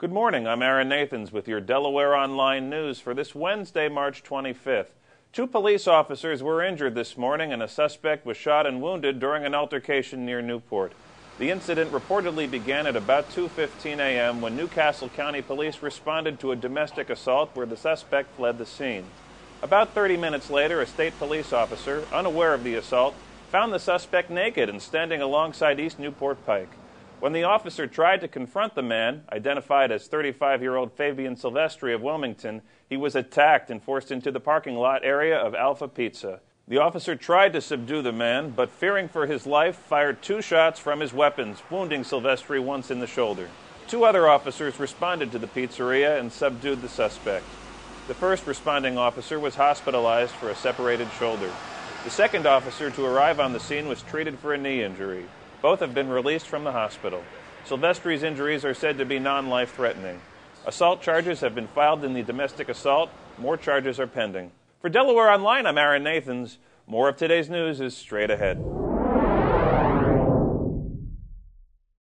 Good morning, I'm Aaron Nathans with your Delaware Online News for this Wednesday, March 25th. Two police officers were injured this morning and a suspect was shot and wounded during an altercation near Newport. The incident reportedly began at about 2:15 a.m. when Newcastle County Police responded to a domestic assault where the suspect fled the scene. About 30 minutes later, a state police officer, unaware of the assault, found the suspect naked and standing alongside East Newport Pike. When the officer tried to confront the man, identified as 35-year-old Fabian Silvestri of Wilmington, he was attacked and forced into the parking lot area of Alpha Pizza. The officer tried to subdue the man, but fearing for his life, fired 2 shots from his weapons, wounding Silvestri once in the shoulder. 2 other officers responded to the pizzeria and subdued the suspect. The first responding officer was hospitalized for a separated shoulder. The second officer to arrive on the scene was treated for a knee injury. Both have been released from the hospital. Silvestri's injuries are said to be non-life-threatening. Assault charges have been filed in the domestic assault. More charges are pending. For Delaware Online, I'm Aaron Nathans. More of today's news is straight ahead.